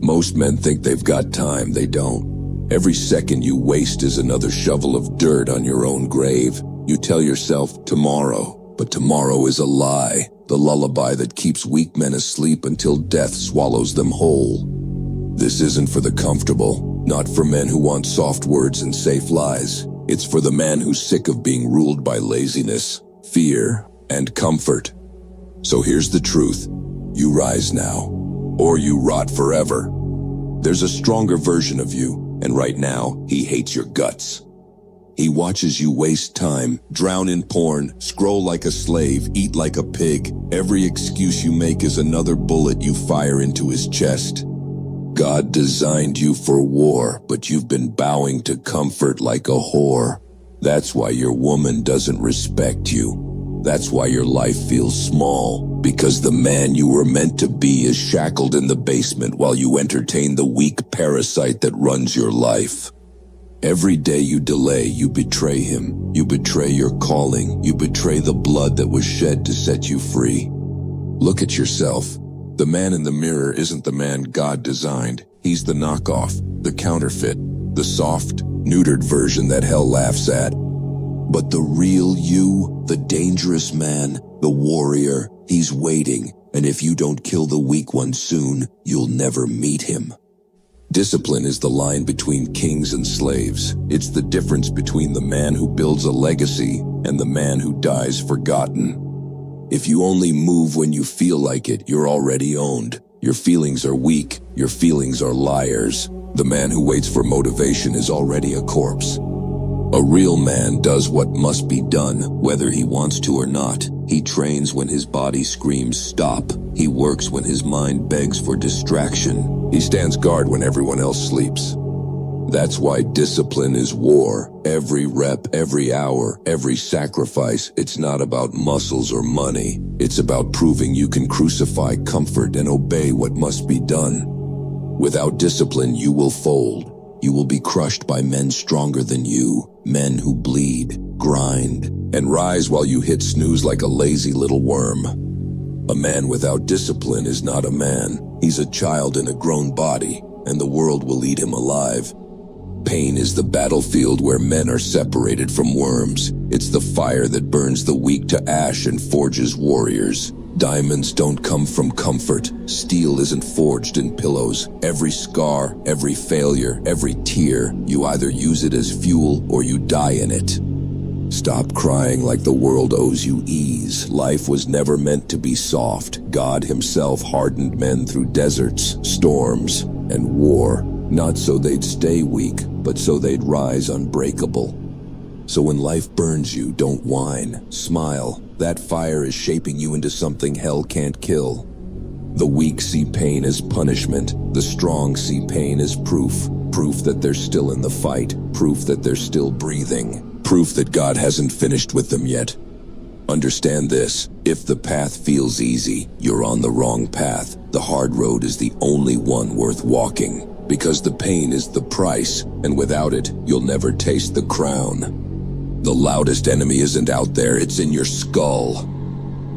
Most men think they've got time, they don't. Every second you waste is another shovel of dirt on your own grave. You tell yourself, tomorrow. But tomorrow is a lie, the lullaby that keeps weak men asleep until death swallows them whole. This isn't for the comfortable, not for men who want soft words and safe lies. It's for the man who's sick of being ruled by laziness, fear, and comfort. So here's the truth. You rise now, or you rot forever. There's a stronger version of you, and right now, he hates your guts. He watches you waste time, drown in porn, scroll like a slave, eat like a pig. Every excuse you make is another bullet you fire into his chest. God designed you for war, but you've been bowing to comfort like a whore. That's why your woman doesn't respect you. That's why your life feels small, because the man you were meant to be is shackled in the basement while you entertain the weak parasite that runs your life. Every day you delay, you betray him. You betray your calling. You betray the blood that was shed to set you free. Look at yourself. The man in the mirror isn't the man God designed. He's the knockoff, the counterfeit, the soft, neutered version that hell laughs at. But the real you, the dangerous man, the warrior, he's waiting. And if you don't kill the weak one soon, you'll never meet him. Discipline is the line between kings and slaves. It's the difference between the man who builds a legacy and the man who dies forgotten. If you only move when you feel like it, you're already owned. Your feelings are weak. Your feelings are liars. The man who waits for motivation is already a corpse. A real man does what must be done, whether he wants to or not. He trains when his body screams stop. He works when his mind begs for distraction. He stands guard when everyone else sleeps. That's why discipline is war. Every rep, every hour, every sacrifice. It's not about muscles or money. It's about proving you can crucify comfort and obey what must be done. Without discipline, you will fold. You will be crushed by men stronger than you, men who bleed, grind, and rise while you hit snooze like a lazy little worm. A man without discipline is not a man. He's a child in a grown body, and the world will eat him alive. Pain is the battlefield where men are separated from worms. It's the fire that burns the weak to ash and forges warriors. Diamonds don't come from comfort. Steel isn't forged in pillows. Every scar, every failure, every tear, you either use it as fuel or you die in it. Stop crying like the world owes you ease. Life was never meant to be soft. God himself hardened men through deserts, storms, and war. Not so they'd stay weak, but so they'd rise unbreakable. So when life burns you, don't whine, smile. That fire is shaping you into something hell can't kill. The weak see pain as punishment. The strong see pain as proof. Proof that they're still in the fight. Proof that they're still breathing. Proof that God hasn't finished with them yet. Understand this. If the path feels easy, you're on the wrong path. The hard road is the only one worth walking. Because the pain is the price, and without it, you'll never taste the crown. The loudest enemy isn't out there, it's in your skull.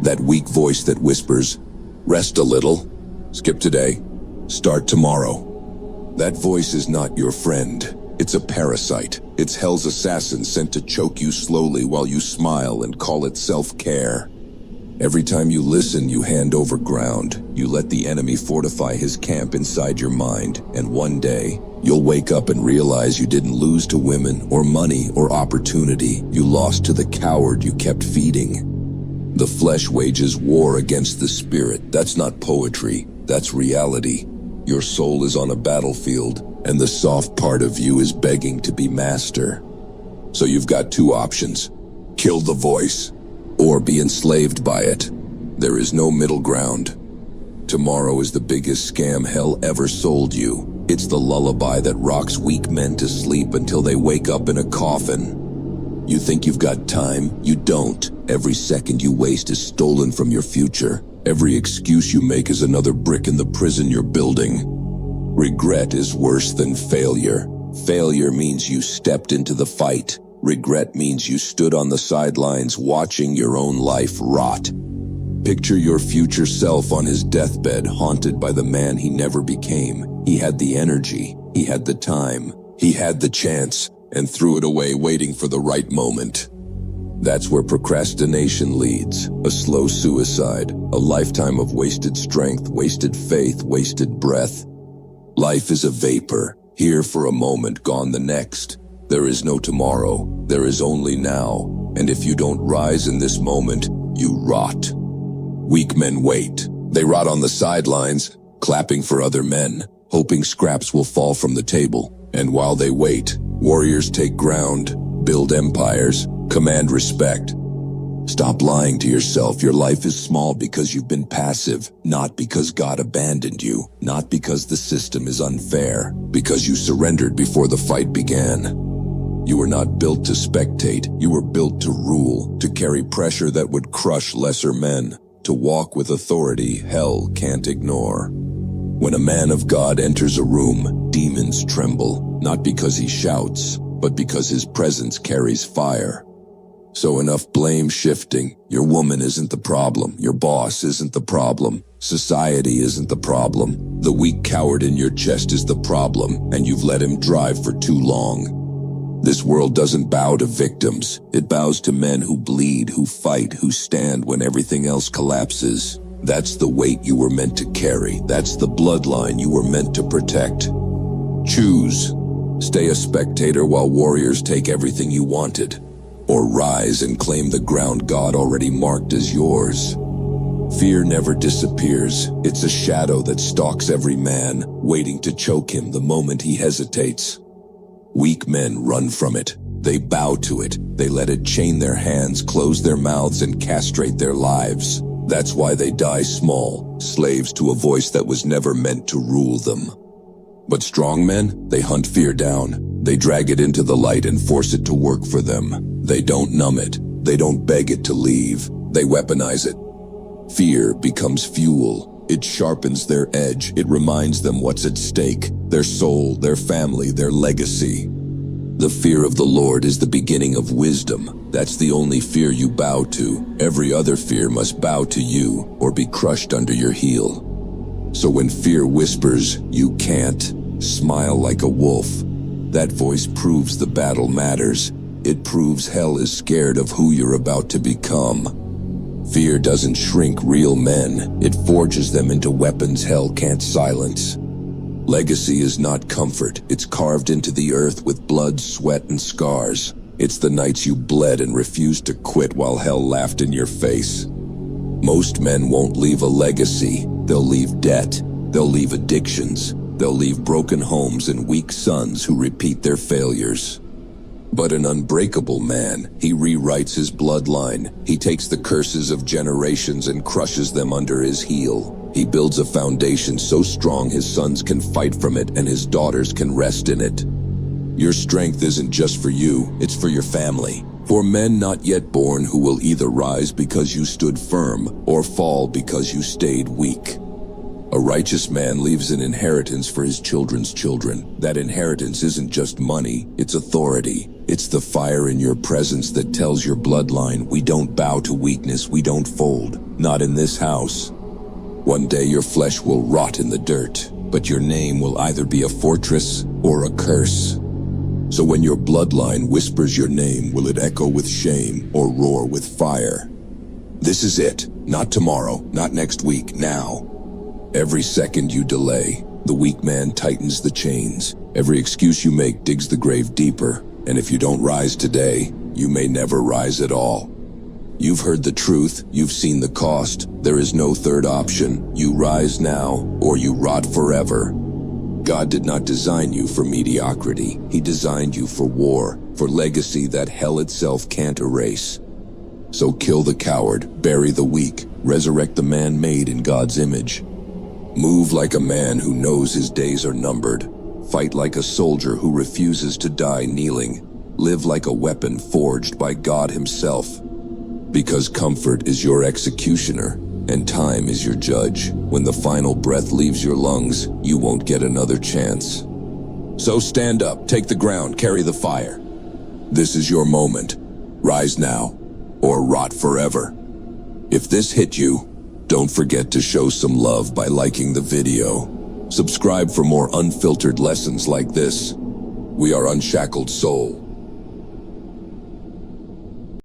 That weak voice that whispers, rest a little, skip today, start tomorrow. That voice is not your friend. It's a parasite. It's hell's assassin sent to choke you slowly while you smile and call it self-care. Every time you listen, you hand over ground. You let the enemy fortify his camp inside your mind, and one day, you'll wake up and realize you didn't lose to women or money or opportunity. You lost to the coward you kept feeding. The flesh wages war against the spirit. That's not poetry, that's reality. Your soul is on a battlefield, and the soft part of you is begging to be master. So you've got two options. Kill the voice, or be enslaved by it. There is no middle ground. Tomorrow is the biggest scam hell ever sold you. It's the lullaby that rocks weak men to sleep until they wake up in a coffin. You think you've got time? You don't. Every second you waste is stolen from your future. Every excuse you make is another brick in the prison you're building. Regret is worse than failure. Failure means you stepped into the fight. Regret means you stood on the sidelines watching your own life rot. Picture your future self on his deathbed, haunted by the man he never became. He had the energy, he had the time, he had the chance, and threw it away waiting for the right moment. That's where procrastination leads, a slow suicide, a lifetime of wasted strength, wasted faith, wasted breath. Life is a vapor, here for a moment, gone the next. There is no tomorrow, there is only now, and if you don't rise in this moment, you rot. Weak men wait. They rot on the sidelines, clapping for other men, hoping scraps will fall from the table. And while they wait, warriors take ground, build empires, command respect. Stop lying to yourself. Your life is small because you've been passive, not because God abandoned you, not because the system is unfair, because you surrendered before the fight began. You were not built to spectate, you were built to rule, to carry pressure that would crush lesser men, to walk with authority hell can't ignore. When a man of God enters a room, demons tremble, not because he shouts, but because his presence carries fire. So enough blame shifting. Your woman isn't the problem, your boss isn't the problem, society isn't the problem. The weak coward in your chest is the problem, and you've let him drive for too long. This world doesn't bow to victims. It bows to men who bleed, who fight, who stand when everything else collapses. That's the weight you were meant to carry. That's the bloodline you were meant to protect. Choose. Stay a spectator while warriors take everything you wanted, or rise and claim the ground God already marked as yours. Fear never disappears. It's a shadow that stalks every man, waiting to choke him the moment he hesitates. Weak men run from it. They bow to it. They let it chain their hands, close their mouths, and castrate their lives. That's why they die small, slaves to a voice that was never meant to rule them. But strong men, they hunt fear down. They drag it into the light and force it to work for them. They don't numb it. They don't beg it to leave. They weaponize it. Fear becomes fuel. It sharpens their edge. It reminds them what's at stake. Their soul, their family, their legacy. The fear of the Lord is the beginning of wisdom. That's the only fear you bow to. Every other fear must bow to you or be crushed under your heel. So when fear whispers, "You can't," smile like a wolf. That voice proves the battle matters. It proves hell is scared of who you're about to become. Fear doesn't shrink real men. It forges them into weapons hell can't silence. Legacy is not comfort. It's carved into the earth with blood, sweat, and scars. It's the nights you bled and refused to quit while hell laughed in your face. Most men won't leave a legacy. They'll leave debt. They'll leave addictions. They'll leave broken homes and weak sons who repeat their failures. But an unbreakable man, he rewrites his bloodline. He takes the curses of generations and crushes them under his heel. He builds a foundation so strong his sons can fight from it and his daughters can rest in it. Your strength isn't just for you, it's for your family. For men not yet born who will either rise because you stood firm or fall because you stayed weak. A righteous man leaves an inheritance for his children's children. That inheritance isn't just money, it's authority. It's the fire in your presence that tells your bloodline, we don't bow to weakness, we don't fold, not in this house. One day your flesh will rot in the dirt, but your name will either be a fortress or a curse. So when your bloodline whispers your name, will it echo with shame or roar with fire? This is it, not tomorrow, not next week, now. Every second you delay, the weak man tightens the chains. Every excuse you make digs the grave deeper, and if you don't rise today, you may never rise at all. You've heard the truth, you've seen the cost. There is no third option. You rise now, or you rot forever. God did not design you for mediocrity. He designed you for war, for legacy that hell itself can't erase. So kill the coward, bury the weak, resurrect the man made in God's image. Move like a man who knows his days are numbered. Fight like a soldier who refuses to die kneeling. Live like a weapon forged by God himself. Because comfort is your executioner, and time is your judge. When the final breath leaves your lungs, you won't get another chance. So stand up, take the ground, carry the fire. This is your moment. Rise now, or rot forever. If this hit you, don't forget to show some love by liking the video. Subscribe for more unfiltered lessons like this. We are Unshackled Soul.